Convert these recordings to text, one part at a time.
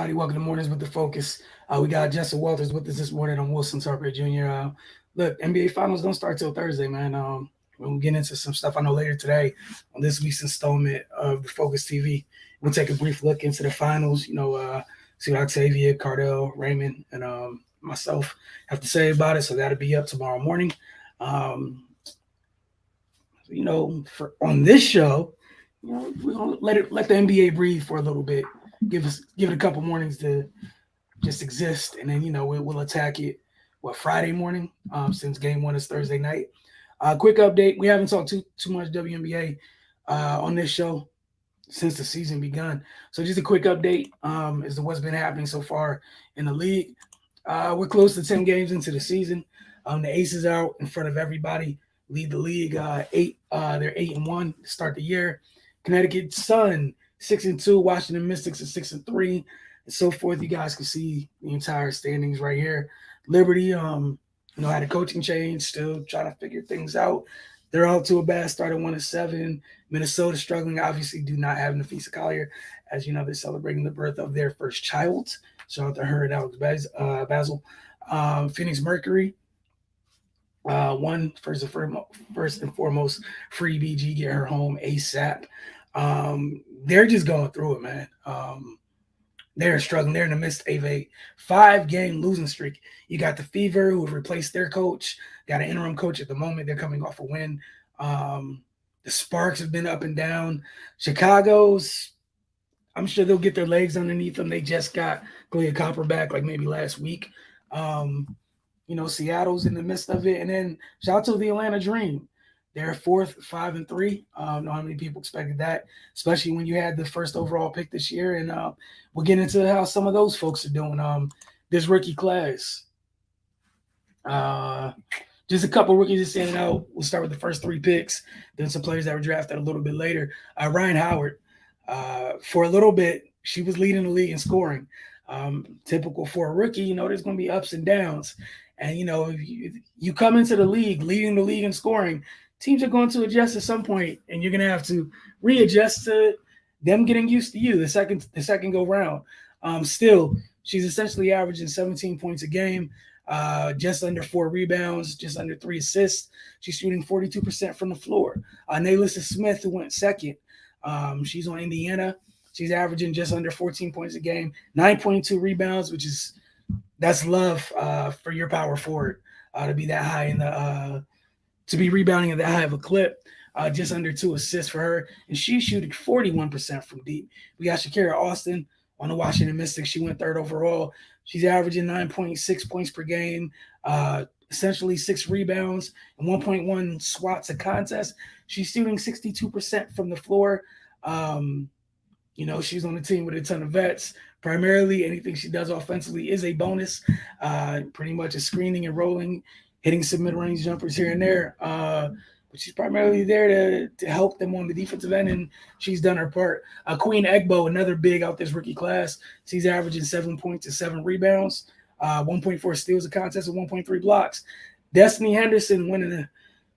everybody. Welcome to Mornings with the Focus. We got Justin Walters with us this morning on Wilson Harper Jr. Look, NBA Finals don't start till Thursday, man. We'll get into some stuff I know later today on this week's installment of the Focus TV. We'll take a brief look into the finals, see what Octavia, Cardell, Raymond, and myself have to say about it. So that'll be up tomorrow morning. Um, for on this show, we're gonna let the NBA breathe for a little bit. Give it a couple mornings to just exist, and then we'll attack it. Friday morning? Since Game 1 is Thursday night. Quick update: we haven't talked too much WNBA on this show since the season begun. So just a quick update as to what's been happening so far in the league. We're close to 10 games into the season. The Aces out in front of everybody, lead the league eight. They're 8-1 to start the year. Connecticut Sun 6-2, Washington Mystics at 6-3, and so forth. You guys can see the entire standings right here. Liberty, had a coaching change, still trying to figure things out. They're out to a bad start at 1-7. Minnesota struggling, obviously, do not have Nafisa Collier. As you know, they're celebrating the birth of their first child. Shout out to her and Alex Basil. Phoenix Mercury, first and foremost, free BG, get her home ASAP. They're just going through it, man. They're struggling. They're in the midst of a 5-game losing streak. You got the Fever, who have replaced their coach, got an interim coach at the moment. They're coming off a win. The Sparks have been up and down. Chicago's, I'm sure they'll get their legs underneath them. They just got Glia Copper back like maybe last week. Seattle's in the midst of it. And then shout out to the Atlanta Dream. They're fourth, 5-3. I don't know how many people expected that, especially when you had the first overall pick this year. And we'll get into how some of those folks are doing. This rookie class. Just a couple rookies that standing out. We'll start with the first 3 picks, then some players that were drafted a little bit later. Ryan Howard, for a little bit, she was leading the league in scoring. Typical for a rookie, there's going to be ups and downs. And, if you come into the league, leading the league in scoring, teams are going to adjust at some point, and you're going to have to readjust to them getting used to you the second go round. Still, she's essentially averaging 17 points a game, just under 4 rebounds, just under 3 assists. She's shooting 42% from the floor. Naylissa Smith, who went second, she's on Indiana. She's averaging just under 14 points a game, 9.2 rebounds, that's love for your power forward to be that high in the to be rebounding at that high of a clip. Just under 2 assists for her, and she's shooting 41% from deep. We got Shakira Austin on the Washington Mystics. She went 3rd overall. She's averaging 9.6 points per game, essentially 6 rebounds and 1.1 swats a contest. She's shooting 62% from the floor. She's on the team with a ton of vets. Primarily, anything she does offensively is a bonus. Pretty much a screening and rolling, hitting some mid-range jumpers here and there. But she's primarily there to help them on the defensive end, and she's done her part. Queen Egbo, another big out this rookie class. She's averaging 7 points and 7 rebounds, 1.4 steals a contest, and 1.3 blocks. Destiny Henderson,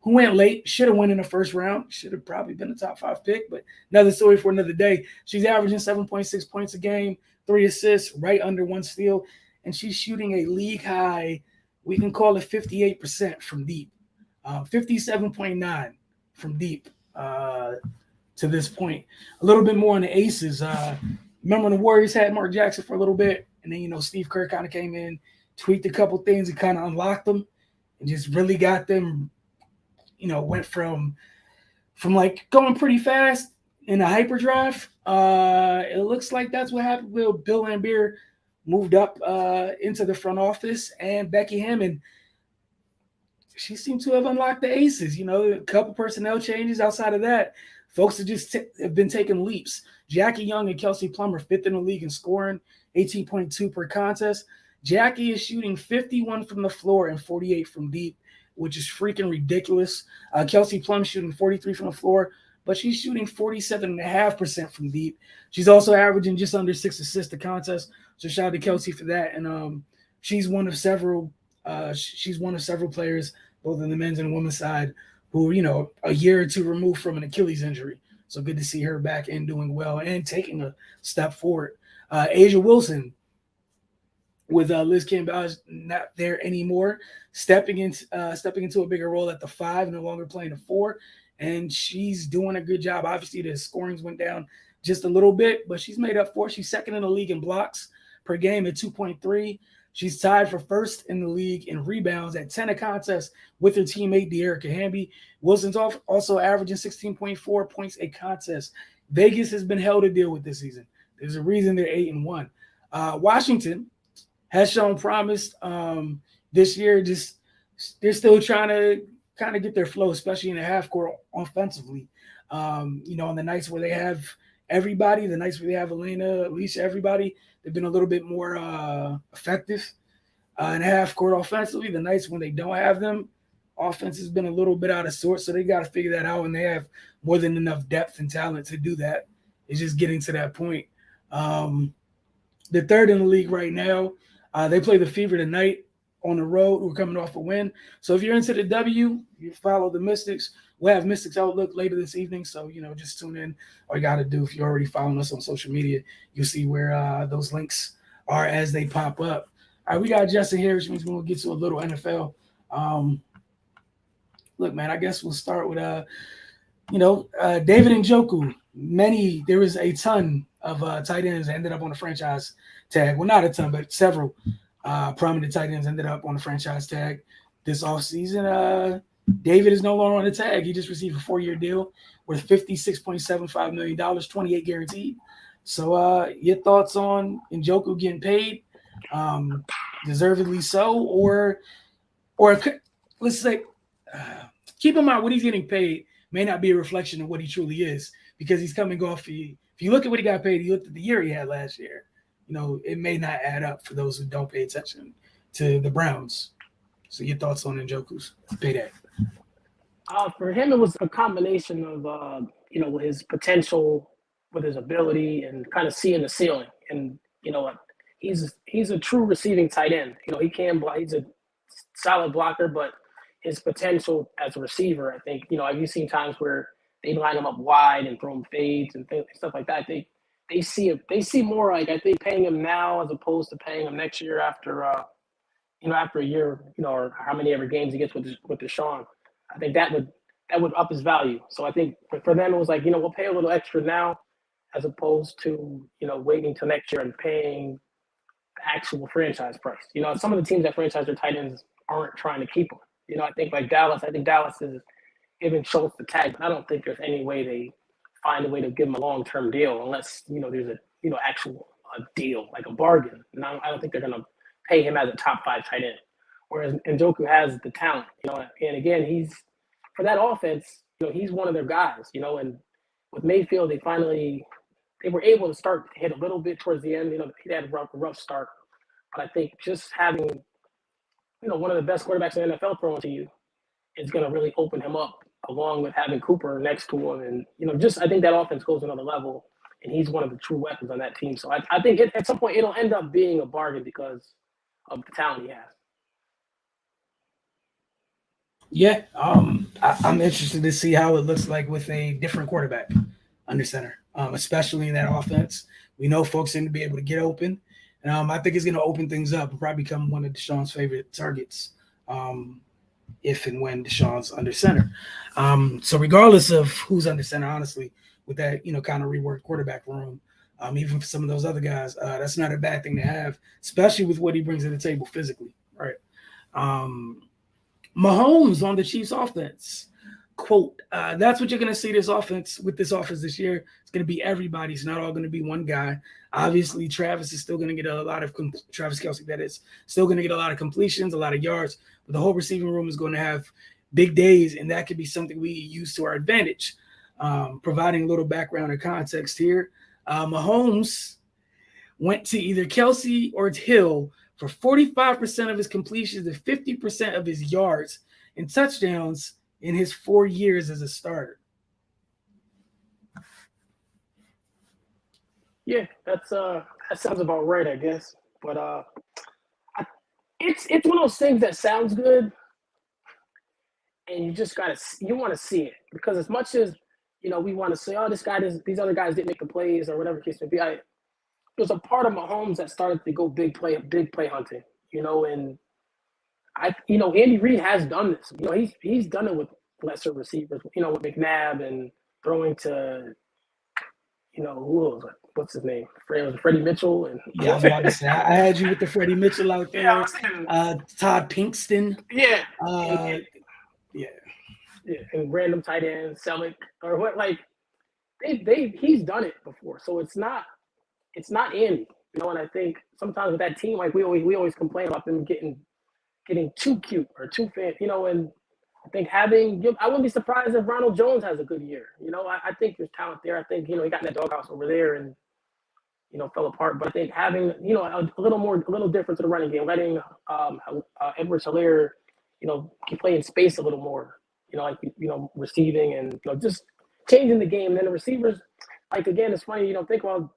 who went late, should have won in the first round. Should have probably been a top 5 pick, but another story for another day. She's averaging 7.6 points a game, 3 assists, right under 1 steal, and she's shooting a league high, we can call it 58% from deep, 57.9 from deep to this point. A little bit more on the Aces. Remember the Warriors had Mark Jackson for a little bit, and then, Steve Kerr kind of came in, tweaked a couple things and kind of unlocked them and just really got them, went from like going pretty fast in a hyperdrive. It looks like that's what happened with Bill Laimbeer moved up into the front office, and Becky Hammond, she seemed to have unlocked the Aces. A couple personnel changes. Outside of that, folks have been taking leaps. Jackie Young and Kelsey Plummer, 5th in the league in scoring, 18.2 per contest. Jackie is shooting 51 from the floor and 48 from deep, which is freaking ridiculous. Kelsey Plum shooting 43 from the floor, but she's shooting 47.5% from deep. She's also averaging just under 6 assists a contest. So shout out to Kelsey for that. And she's one of several players, both on the men's and women's side, who, a year or 2 removed from an Achilles injury. So good to see her back and doing well and taking a step forward. Asia Wilson, with Liz Campbell not there anymore, stepping into a bigger role at the 5, no longer playing the 4, and she's doing a good job. Obviously, the scorings went down just a little bit, but she's made up for it. She's second in the league in blocks per game at 2.3. She's tied for first in the league in rebounds at 10 a contest with her teammate De'Erica Hamby. Wilson's also averaging 16.4 points a contest. Vegas has been held to deal with this season. There's a reason they're 8-1. Washington has shown promise this year. Just they're still trying to kind of get their flow, especially in the half court offensively. On the nights where they have everybody, the nights where they have Elena, Alicia, everybody, they've been a little bit more effective in half court offensively. The nights when they don't have them, offense has been a little bit out of sorts, so they got to figure that out, and they have more than enough depth and talent to do that. It's just getting to that point. They're third in the league right now. They play the Fever tonight on the road. We're coming off a win. So if you're into the W, you follow the Mystics. We'll have Mystics Outlook later this evening. So, just tune in. All you got to do, if you're already following us on social media, you'll see where those links are as they pop up. All right, we got Justin here, which means we'll get to a little NFL. Look, man, I guess we'll start with, David Njoku. There was a ton of tight ends that ended up on the franchise tag. Well, not a ton, but several prominent tight ends ended up on the franchise tag this offseason. David is no longer on the tag. He just received a 4-year deal worth $56.75 million, 28 guaranteed. So your thoughts on Njoku getting paid, deservedly so, or let's say keep in mind what he's getting paid may not be a reflection of what he truly is, because he's coming off. If you look at what he got paid, you looked at the year he had last year, it may not add up for those who don't pay attention to the Browns. So your thoughts on Njoku's payday? For him, it was a combination of, his potential with his ability and kind of seeing the ceiling. And, he's a true receiving tight end. He can block. He's a solid blocker, but his potential as a receiver, I think, have you seen times where they line him up wide and throw him fades and stuff like that? They see more like, I think, paying him now as opposed to paying him next year after a year, or how many ever games he gets with Deshaun. I think that would up his value. So I think for them, it was like, we'll pay a little extra now as opposed to, waiting till next year and paying the actual franchise price. Some of the teams that franchise their tight ends aren't trying to keep them. I think like Dallas, is giving Schultz the tag, but I don't think there's any way they find a way to give him a long-term deal unless, there's a, a deal, like a bargain. And I don't think they're going to pay him as a top 5 tight end. Whereas Njoku has the talent, and again, he's for that offense, he's one of their guys, and with Mayfield, they were able to start to hit a little bit towards the end. He had a rough start, but I think just having, one of the best quarterbacks in the NFL throwing to you is going to really open him up, along with having Cooper next to him, and I think that offense goes another level, and he's one of the true weapons on that team. So I think at some point it'll end up being a bargain because of the talent he has. Yeah, I'm interested to see how it looks like with a different quarterback under center, especially in that offense. We know folks seem to be able to get open. I think it's going to open things up and probably become one of Deshaun's favorite targets if and when Deshaun's under center. So regardless of who's under center, honestly, with that, kind of reworked quarterback room, even for some of those other guys, that's not a bad thing to have, especially with what he brings to the table physically, right? Mahomes on the Chiefs offense. Quote, that's what you're going to see this offense this year. It's going to be everybody. It's not all going to be one guy. Obviously, Travis is still going to get a lot of Travis Kelce, that is, still going to get a lot of completions, a lot of yards. But the whole receiving room is going to have big days, and that could be something we use to our advantage. Providing a little background or context here, Mahomes went to either Kelce or Hill for 45% of his completions and 50% of his yards and touchdowns in his 4 years as a starter. Yeah, that sounds about right, I guess. But it's one of those things that sounds good, and you want to see it, because as much as we want to say, oh, these other guys didn't make the plays or whatever the case may be, there's a part of Mahomes that started to go big play hunting, and Andy Reid has done this. He's done it with lesser receivers, with McNabb and throwing to, who was it? What's his name? Freddie Mitchell and Yeah, I was about to say I had you with the Freddie Mitchell out yeah, I there. was thinking, Todd Pinkston. yeah, Uh, and, yeah. and random tight end, Selleck or what? Like he's done it before, so it's not Andy. And I think sometimes with that team, like we always complain about them getting too cute or too fan, and I think I wouldn't be surprised if Ronald Jones has a good year. I think there's talent there. I think, he got in that doghouse over there and, fell apart. But I think having, a little different to the running game, letting Edwards-Helaire, play in space a little more, like, receiving and, just changing the game. And then the receivers, like, again, it's funny, think about,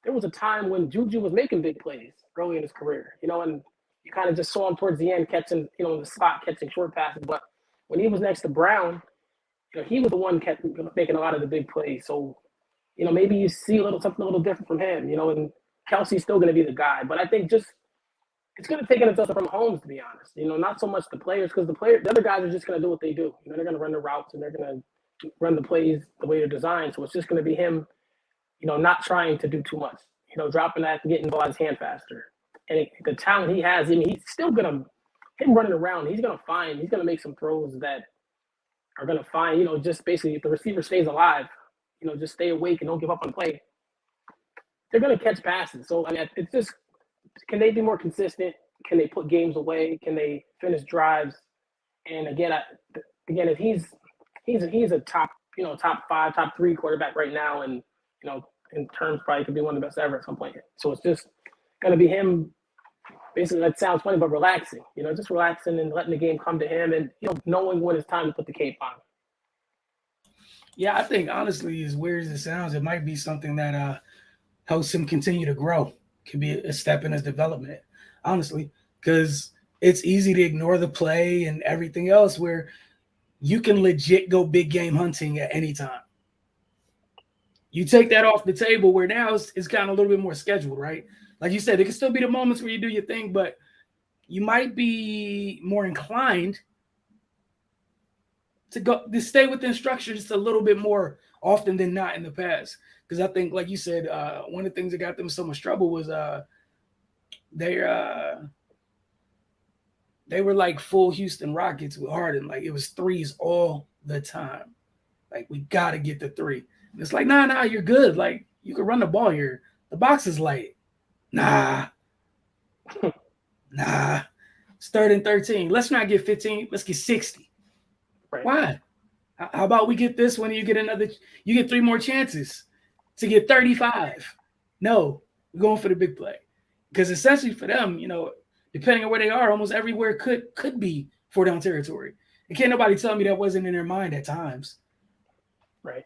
there was a time when Juju was making big plays early in his career, and you kind of just saw him towards the end catching, in the slot, catching short passes. But when he was next to Brown, he was the one kept making a lot of the big plays. So, maybe you see something a little different from him, and Kelsey's still going to be the guy. But I think just it's going to take an adjustment from Holmes, to be honest. Not so much the players, because the other guys are just going to do what they do. They're going to run the routes and they're going to run the plays the way they're designed. So it's just going to be him, not trying to do too much, dropping that and getting the ball out of his hand faster. And the talent he has, he's still going to, him running around, he's going to make some throws that are going to find, just basically if the receiver stays alive, just stay awake and don't give up on the play, they're going to catch passes. So, it's just, can they be more consistent? Can they put games away? Can they finish drives? And again, if he's a top, top 5, top 3 quarterback right now, and, in terms probably could be one of the best ever at some point. So it's just going to be him. Basically, that sounds funny, but relaxing, just relaxing and letting the game come to him and, knowing when it's time to put the cape on. Yeah, I think honestly, as weird as it sounds, it might be something that helps him continue to grow. Could be a step in his development, honestly, because it's easy to ignore the play and everything else where you can legit go big game hunting at any time. You take that off the table where now it's kind of a little bit more scheduled, right? Like you said, there can still be the moments where you do your thing, but you might be more inclined to stay within structure just a little bit more often than not in the past. Because I think, like you said, one of the things that got them so much trouble was they were like full Houston Rockets with Harden. Like it was threes all the time. Like we gotta get the three. And it's like, nah, you're good. Like you can run the ball here. The box is light. Nah. It's 3rd and 13. Let's not get 15. Let's get 60. Right. Why? How about we get this one and you get 3 more chances to get 35? No, we're going for the big play. Because essentially for them, depending on where they are, almost everywhere could be 4-down territory. And can't nobody tell me that wasn't in their mind at times. Right.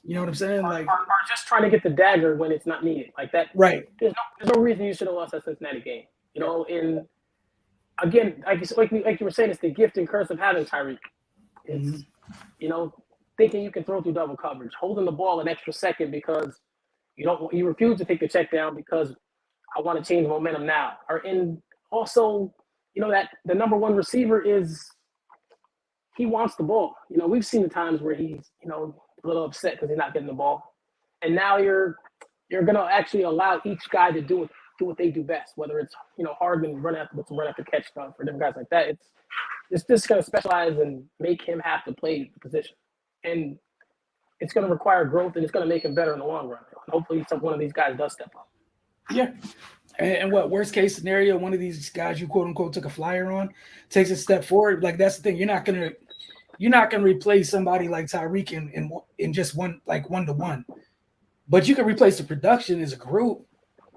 You know what I'm saying? Or just trying to get the dagger when it's not needed. Like that. Right. There's no reason you should have lost that Cincinnati game. And again, like you were saying, it's the gift and curse of having Tyreek. It's, thinking you can throw through double coverage, holding the ball an extra second because you refuse to take the check down because I want to change momentum now. And also, that the number one receiver he wants the ball. We've seen the times where he's, a little upset because he's not getting the ball. And now you're going to actually allow each guy to do what they do best, whether it's, Hardman run after catch stuff or different guys like that. It's just going to specialize and make him have to play the position. And it's going to require growth and it's going to make him better in the long run. Hopefully one of these guys does step up. Yeah. And what worst case scenario, one of these guys you quote unquote took a flyer on takes a step forward. Like that's the thing. You're not gonna replace somebody like Tyreek in just one-to-one. But you can replace the production as a group.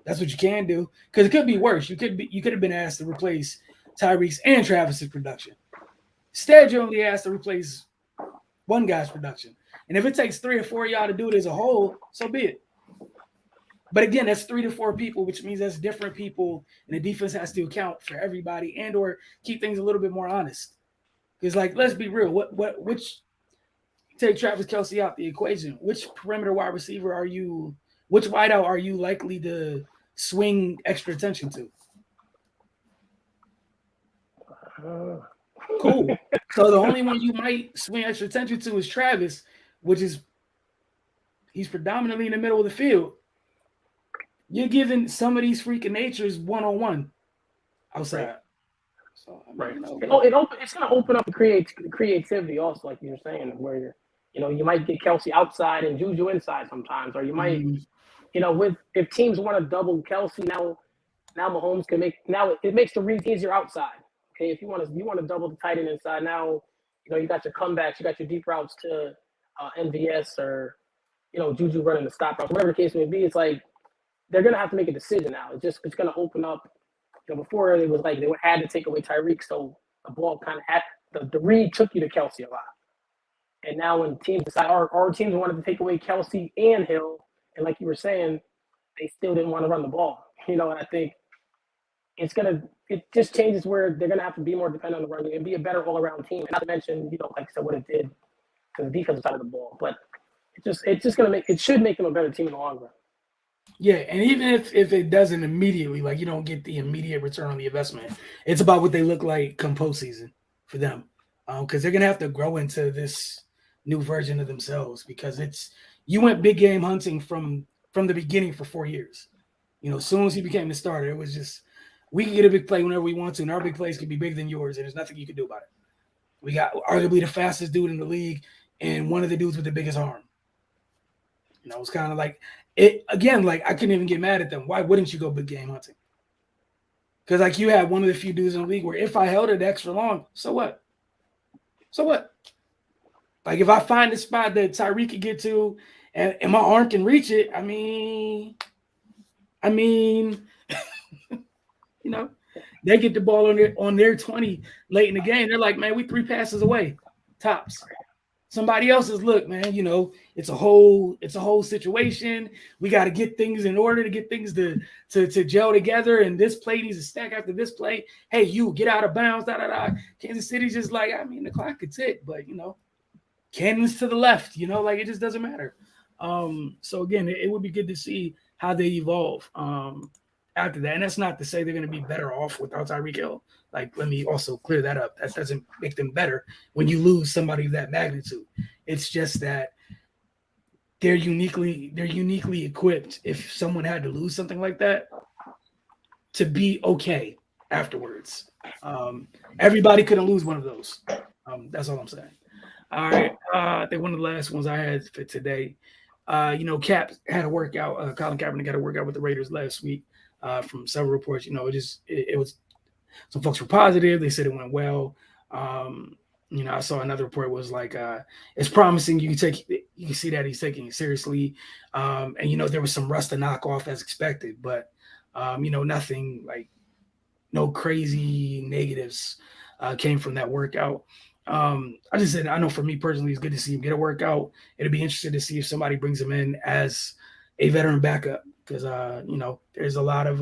That's what you can do. Because it could be worse. You could have been asked to replace Tyreek's and Travis's production. Instead, you're only asked to replace one guy's production. And if it takes 3 or 4 of y'all to do it as a whole, so be it. But again, that's 3 to 4 people, which means that's different people, and the defense has to account for everybody and or keep things a little bit more honest. Because, like, let's be real. Which take Travis Kelce out the equation? Which perimeter wide receiver are you which wideout are you likely to swing extra attention to? Uh, Cool. So the only one you might swing extra attention to is Travis, which is he's predominantly in the middle of the field. You're giving some of these freaking natures 1-on-1 right, outside. So I mean, right. you know, It, but it's going to open up the creativity also, like you were saying, where you might get Kelsey outside and Juju inside sometimes, or you might, mm, with if teams want to double Kelsey now Mahomes can make now it makes the reads easier outside. Okay, if you want to double the tight end inside now, you got your comebacks, you got your deep routes to MVS or Juju running the stop routes, whatever the case may be. It's like they're gonna have to make a decision now. It's gonna open up. Before it was like they had to take away Tyreek, so the ball kind of had the read took you to Kelsey a lot. And now when teams decide, our teams wanted to take away Kelsey and Hill, and like you were saying, they still didn't want to run the ball. And I think it just changes where they're gonna have to be more dependent on the run game and be a better all around team. And not to mention, like I said, what it did to the defensive side of the ball. But it's just gonna it should make them a better team in the long run. yeah, and even if it doesn't immediately, like you don't get the immediate return on the investment, it's about what they look like come postseason for them, because they're gonna have to grow into this new version of themselves. Because you went big game hunting from the beginning for 4 years. As soon as he became the starter, it was just we can get a big play whenever we want to, and our big plays can be bigger than yours, and there's nothing you can do about it. We got arguably the fastest dude in the league and one of the dudes with the biggest arm. It's kind of like it again. Like I couldn't even get mad at them. Why wouldn't you go big game hunting? Because like you had one of the few dudes in the league where if I held it extra long, so what? So what? Like if I find a spot that Tyreek can get to and my arm can reach it, I mean, they get the ball on their 20 late in the game. They're like, man, we 3 passes away, tops. Somebody else's look, man. It's a whole situation. We got to get things in order to get things to gel together. And this play needs to stack after this play. Hey, you get out of bounds. Da da da. Kansas City's just like, the clock could tick, but cannons to the left. Like it just doesn't matter. So again, it would be good to see how they evolve after that. And that's not to say they're going to be better off without Tyreek Hill. Like, let me also clear that up. That doesn't make them better when you lose somebody of that magnitude. It's just that they're uniquely equipped if someone had to lose something like that to be okay afterwards. Everybody couldn't lose one of those. That's all I'm saying. All right. I think one of the last ones I had for today. Cap had a workout. Colin Kaepernick had a workout with the Raiders last week. From several reports, it was some folks were positive. They said it went well. I saw another report was like it's promising. You can see that he's taking it seriously. And there was some rust to knock off as expected, but nothing like no crazy negatives came from that workout. I just said I know for me personally, it's good to see him get a workout. It'll be interesting to see if somebody brings him in as a veteran backup because there's a lot of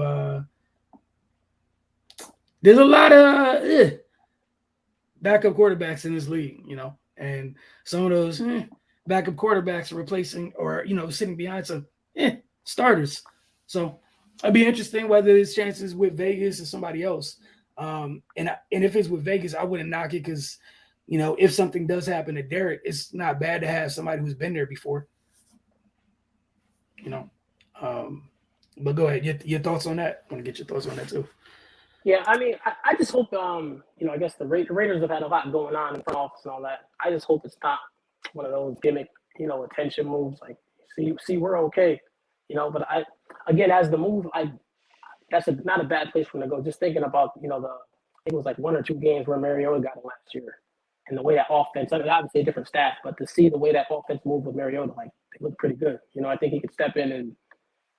backup quarterbacks in this league, and some of those backup quarterbacks are replacing or sitting behind some starters. So it'd be interesting whether it's chances with Vegas or somebody else. And if it's with Vegas, I wouldn't knock it because if something does happen to Derek, it's not bad to have somebody who's been there before. But go ahead. Your thoughts on that? I want to get your thoughts on that too. Yeah, I just hope I guess the Raiders have had a lot going on in front office and all that. I just hope it's not one of those gimmick, attention moves. Like, see, we're okay, But again, as the move, that's not a bad place for him to go. Just thinking about, I think it was like 1 or 2 games where Mariota got him last year, and the way that offense. Obviously a different staff, but to see the way that offense moved with Mariota, like they look pretty good. I think he could step in and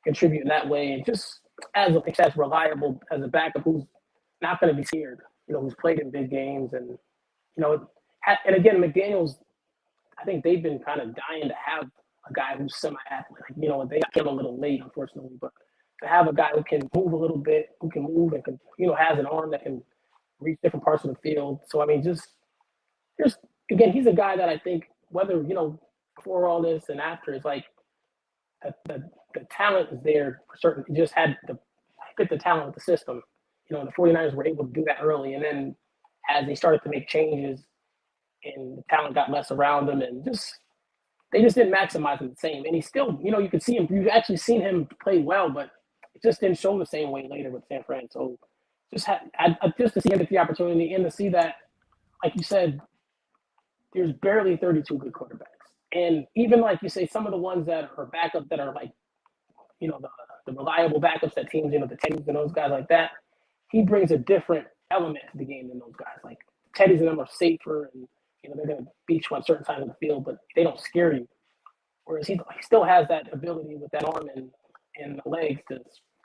contribute in that way, and just as reliable as a backup who's not going to be scared. Who's played in big games, and and again, McDaniels. I think they've been kind of dying to have a guy who's semi-athletic. They got him a little late, unfortunately, but to have a guy who can move a little bit, who can move and can, has an arm that can reach different parts of the field. So just again, he's a guy that I think whether before all this and after, it's like the talent is there for certain. You just had to fit the talent with the system. The 49ers were able to do that early, and then as they started to make changes and the talent got less around them, and just they just didn't maximize him the same. And he still, you could see him. You've actually seen him play well, but it just didn't show the same way later with San Fran. So just to see him get the opportunity and to see that, like you said, there's barely 32 good quarterbacks. And even like you say, some of the ones that are backup that are like, the reliable backups that teams, the Teddies and those guys like that, he brings a different element to the game than those guys. Like Teddies and them are safer and, they're going to beat you on certain times of the field, but they don't scare you. Whereas he still has that ability with that arm and the legs to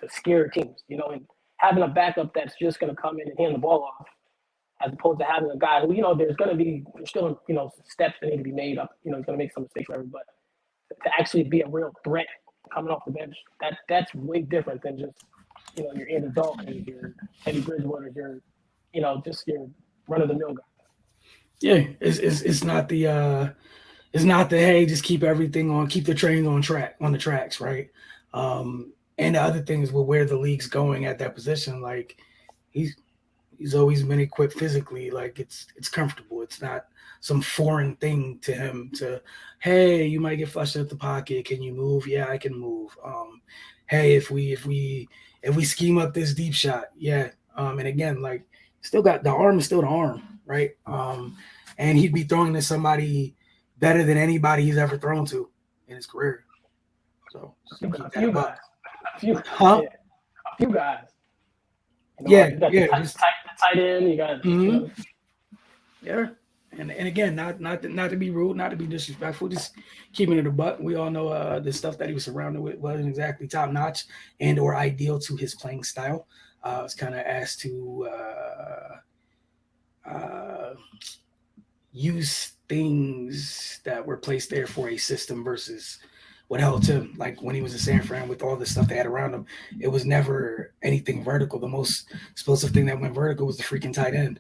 scare teams, and having a backup that's just going to come in and hand the ball off as opposed to having a guy who, there's still, steps that need to be made up. He's going to make some mistakes, whatever, but to actually be a real threat coming off the bench, that's way different than just, your Andy Dalton, your Teddy Bridgewater, just your run-of-the-mill guy. Yeah, it's not the hey, just keep the trains on the tracks, right? And the other thing is where the league's going at that position. Like he's always been equipped physically, like it's comfortable. It's not some foreign thing to him to, hey, you might get flushed out the pocket. Can you move? Yeah, I can move. Hey, if we scheme up this deep shot, yeah. And again, like still got the arm is still the arm, right? And he'd be throwing to somebody better than anybody he's ever thrown to in his career. So a few guys. Huh? A few guys. Yeah. The tight end. You got. Mm-hmm. Yeah. And again, not to be rude, not to be disrespectful, just keeping it a buck. We all know the stuff that he was surrounded with wasn't exactly top notch and or ideal to his playing style. It's kind of asked to use things that were placed there for a system versus what held him. Like when he was in San Fran with all the stuff they had around him, it was never anything vertical. The most explosive thing that went vertical was the freaking tight end.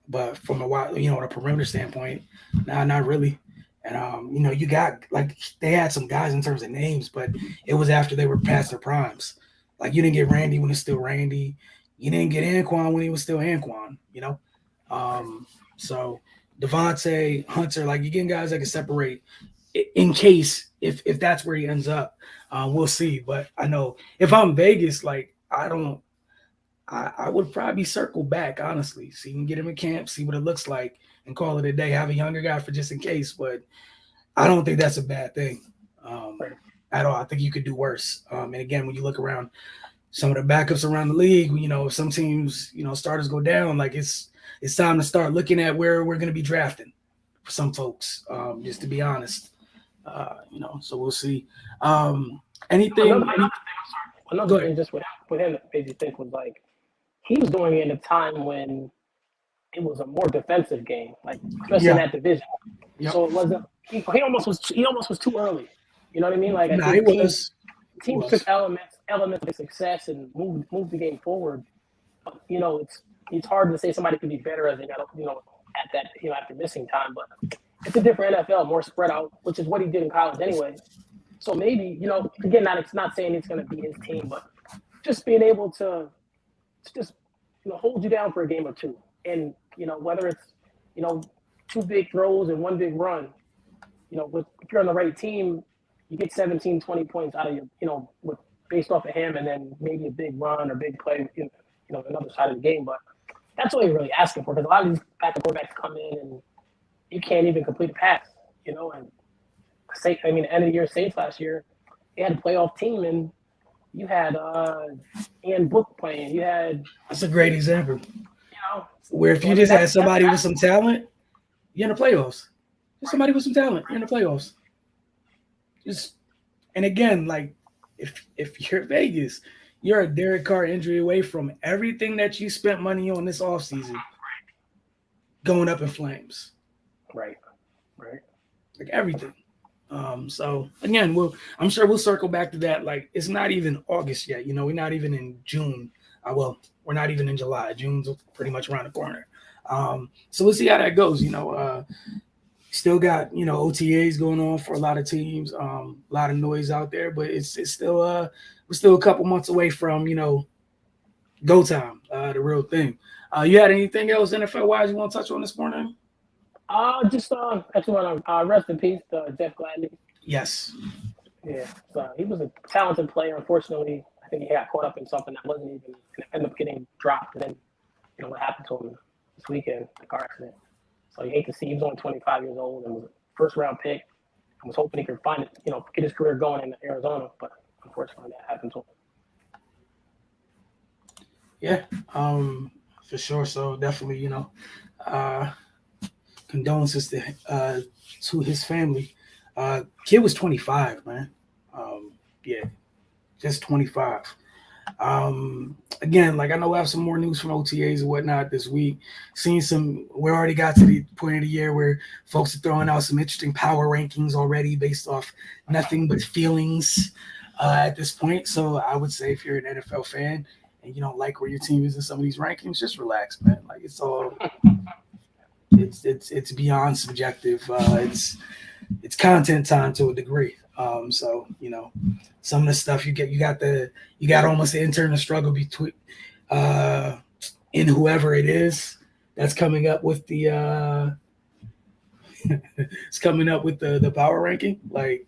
But from a perimeter standpoint, not really. And you got like they had some guys in terms of names, but it was after they were past their primes. Like you didn't get Randy when it's still Randy. You didn't get Anquan when he was still Anquan, So Devontae, Hunter, like you're getting guys that can separate in case if that's where he ends up. We'll see. But I know if I'm Vegas, like I would probably circle back, honestly. So you can get him in camp, see what it looks like, and call it a day. Have a younger guy for just in case. But I don't think that's a bad thing at all. I think you could do worse. And again, when you look around some of the backups around the league, some teams, starters go down, like it's time to start looking at where we're going to be drafting for some folks, just to be honest. So we'll see. Anything? Another thing just with him that made you think was like, he was doing it in a time when it was a more defensive game, like especially in that division. Yep. So it wasn't. He almost was too early. You know what I mean? Like I think teams took elements of success and moved the game forward. But, it's hard to say somebody could be better as they got at that after missing time. But it's a different NFL, more spread out, which is what he did in college anyway. So maybe again, it's not saying it's going to be his team, but just being able to just hold you down for a game or two, and whether it's two big throws and one big run, if you're on the right team, you get 17, 20 points out of you, based off of him, and then maybe a big run or big play, another side of the game. But that's all you're really asking for, because a lot of these backup quarterbacks come in and you can't even complete a pass, and the end of the year Saints last year, they had a playoff team, and you had Ian Book playing. You had that's a great example. Where if you just had somebody with some talent, you're in the playoffs. Just somebody with some talent, you're in the playoffs. And again, like if you're Vegas, you're a Derek Carr injury away from everything that you spent money on this offseason going up in flames. Right. Like everything. So again, I'm sure we'll circle back to that. Like it's not even August yet. We're not even in June. We're not even in July. June's pretty much around the corner. So we'll see how that goes. Still got OTAs going on for a lot of teams. A lot of noise out there, but it's still we're still a couple months away from go time, the real thing. You had anything else NFL wise you want to touch on this morning? Just actually want to rest in peace to Jeff Gladney. Yes. Yeah, so he was a talented player. Unfortunately, I think he got caught up in something that wasn't even ended up getting dropped. And then what happened to him this weekend, the car accident. So you hate to see he was only 25 years old and was a first round pick. I was hoping he could find it, get his career going in Arizona, but unfortunately that happened to him. Yeah, for sure. So definitely, uh, condolences to his family. Kid was 25, man. Yeah, just 25. Again, like I know we have some more news from OTAs and whatnot this week. Seeing we already got to the point of the year where folks are throwing out some interesting power rankings already based off nothing but feelings at this point. So I would say if you're an NFL fan and you don't like where your team is in some of these rankings, just relax, man. Like it's beyond subjective. It's content time to a degree. So some of the stuff you got almost the internal struggle between in whoever it is that's coming up with the it's coming up with the power ranking. Like,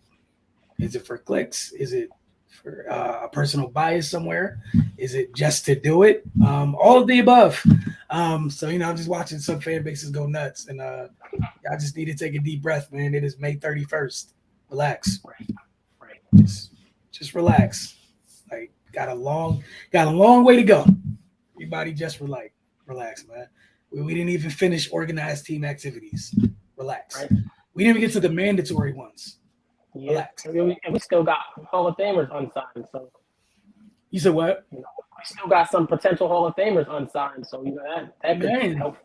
is it for clicks? Is it for a personal bias somewhere? Is it just to do it? All of the above. So I'm just watching some fan bases go nuts, and I just need to take a deep breath, man. It is May 31st. Relax. Right. Just relax. Like got a long way to go. Everybody just relax, man. We didn't even finish organized team activities. Relax. Right. We didn't even get to the mandatory ones. Yeah. Relax. And we still got Hall of Famers unsigned. So you said what? We still got some potential Hall of Famers unsigned. So that could help.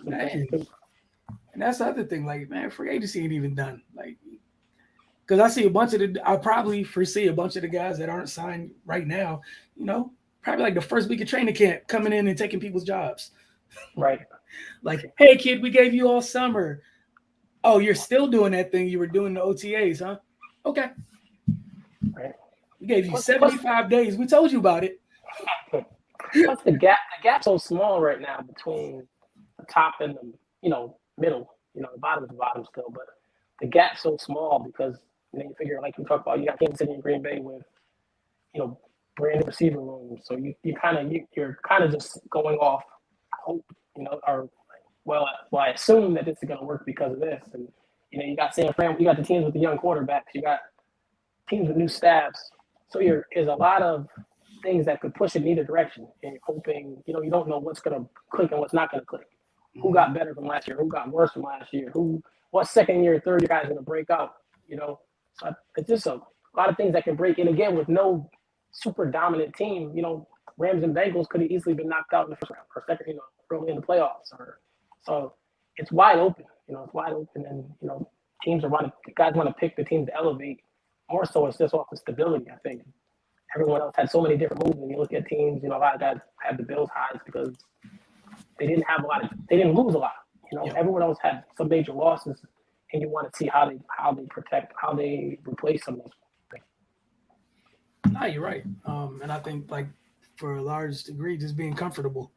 Man. And that's the other thing. Like, man, free agency ain't even done. Like, because I probably foresee a bunch of the guys that aren't signed right now, probably like the first week of training camp coming in and taking people's jobs. Right. Like, hey, kid, we gave you all summer. Oh, you're still doing that thing you were doing the OTAs, huh? Okay. Right. We gave you 75 days. We told you about it. Plus the gap's so small right now between the top and the middle. The bottom is the bottom still, but the gap's so small because you figure, like you talked about, you got Kansas City and Green Bay with brand new receiver rooms. So you're kind of just going off hope, or I assume that this is going to work because of this. And you got San Fran, you got the teams with the young quarterbacks, you got teams with new staffs. So there's a lot of things that could push it in either direction. And you're hoping, you don't know what's going to click and what's not going to click. Who got better from last year? Who got worse from last year? What second year, third year guys going to break out? So it's just a lot of things that can break. And again, with no super dominant team, Rams and Bengals could have easily been knocked out in the first round or second, early in the playoffs. So it's wide open. It's wide open, and guys want to pick the teams to elevate. More so, it's just off the stability. I think everyone else had so many different moves. And you look at teams, a lot of guys have the Bills highs because they didn't lose a lot. Everyone else had some major losses, and you want to see how they replace some of those things. No, you're right. And I think like for a large degree, just being comfortable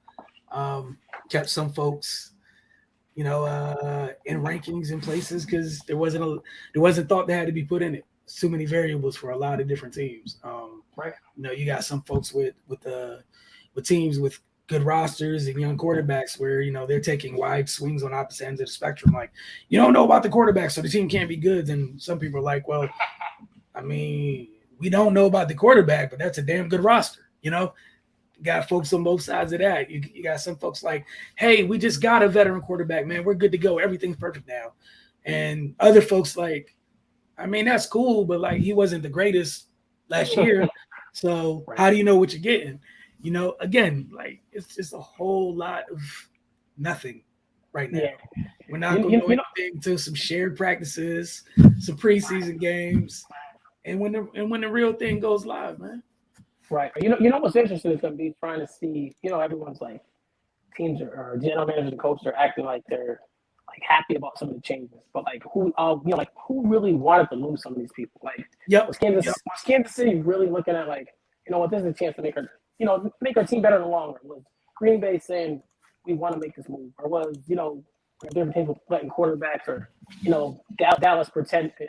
kept some folks, in rankings in places because there wasn't thought that had to be put in it. Too many variables for a lot of different teams. Right. You got some folks with teams with good rosters and young quarterbacks where they're taking wide swings on opposite ends of the spectrum. Like, you don't know about the quarterback, so the team can't be good. Then some people are like, well, I mean, we don't know about the quarterback, but that's a damn good roster. You got folks on both sides of that. You got some folks like, hey, we just got a veteran quarterback, man. We're good to go. Everything's perfect now. And other folks like, I mean, that's cool, but like he wasn't the greatest last year. So Right. How do you know what you're getting? Again, like it's just a whole lot of nothing right now. Yeah. We're not going to go anything until some shared practices, some preseason games, and when the real thing goes live, man. Right. What's interesting is going to be trying to see, everyone's like teams or general managers and coaches are acting like they're like happy about some of the changes, but like who really wanted to lose some of these people? Like Yep. was Kansas City really looking at like, you know what, this is a chance to make our team better in the long run? Was Green Bay saying we want to make this move, or was different teams letting quarterbacks, or Dallas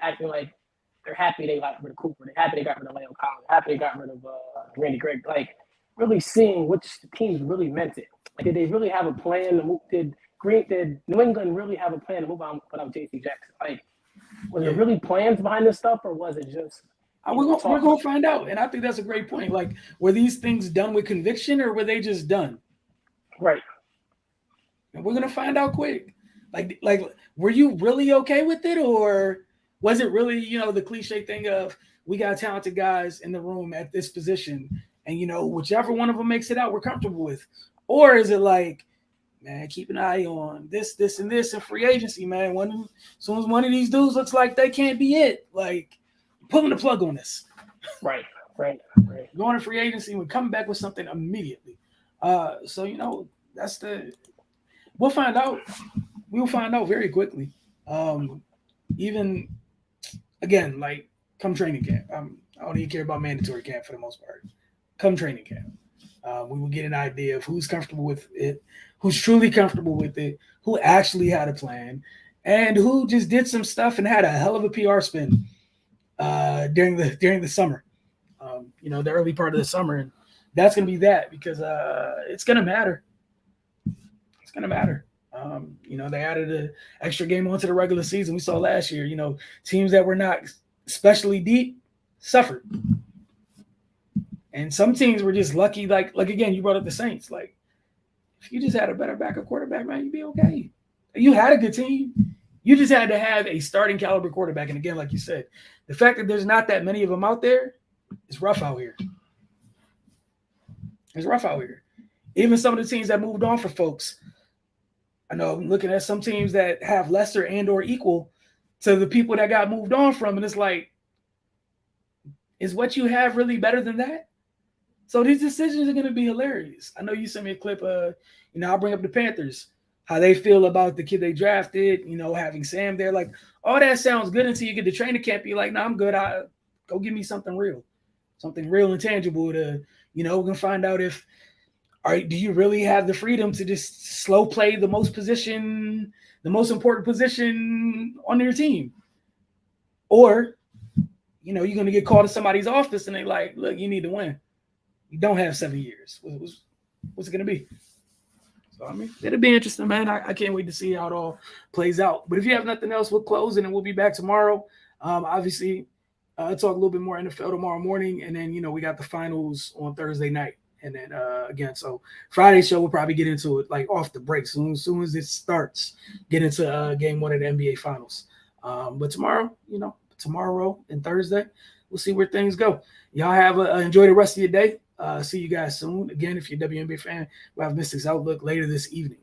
acting like they're happy they got rid of Cooper, they're happy they got rid of Leo Collins, happy they got rid of Randy Gregg, like really seeing which teams really meant it. Like, did they really have a plan to move? Did New England really have a plan to move on without J.C. Jackson? Like, was there really plans behind this stuff, or was it just we're going to find out? And I think that's a great point. Like, were these things done with conviction, or were they just done? Right. And we're going to find out quick. Like, were you really okay with it, or was it really, the cliche thing of we got talented guys in the room at this position, and whichever one of them makes it out, we're comfortable with? Or is it like, man, keep an eye on this, and this, and free agency, man. As soon as one of these dudes looks like they can't be it, like, pulling the plug on this. Right. Going to free agency and coming back with something immediately. So that's we'll find out. We'll find out very quickly. Even again, like, come training camp. I don't even care about mandatory camp for the most part. Come training camp. We will get an idea of who's comfortable with it, who's truly comfortable with it, who actually had a plan, and who just did some stuff and had a hell of a PR spin during the summer, the early part of the summer. And that's going to be that, because it's going to matter. It's going to matter. They added an extra game onto the regular season. We saw last year, teams that were not especially deep suffered. And some teams were just lucky. Like again, you brought up the Saints. Like, if you just had a better backup quarterback, man, you'd be okay. You had a good team. You just had to have a starting caliber quarterback. And again, like you said, the fact that there's not that many of them out there is rough out here. It's rough out here. Even some of the teams that moved on for folks, I know I'm looking at some teams that have lesser and or equal to the people that got moved on from. And it's like, is what you have really better than that? So these decisions are going to be hilarious. I know you sent me a clip. I'll bring up the Panthers, how they feel about the kid they drafted, having Sam there. Like, all that sounds good until you get to training camp. You're like, no, I'm good. Go give me something real and tangible to, we're going to find out if, do you really have the freedom to just slow play the most important position on your team? Or, you're going to get called to somebody's office and they're like, look, you need to win. You don't have 7 years. What's it going to be? So, it'll be interesting, man. I can't wait to see how it all plays out. But if you have nothing else, we'll close and then we'll be back tomorrow. Obviously, talk a little bit more NFL tomorrow morning. And then, we got the finals on Thursday night. And then, again, so Friday's show, we'll probably get into it, like, off the break. Soon as it starts, get into game one of the NBA finals. But tomorrow and Thursday, we'll see where things go. Y'all have enjoy the rest of your day. See you guys soon. Again, if you're a WNBA fan, we'll have Mystics Outlook later this evening.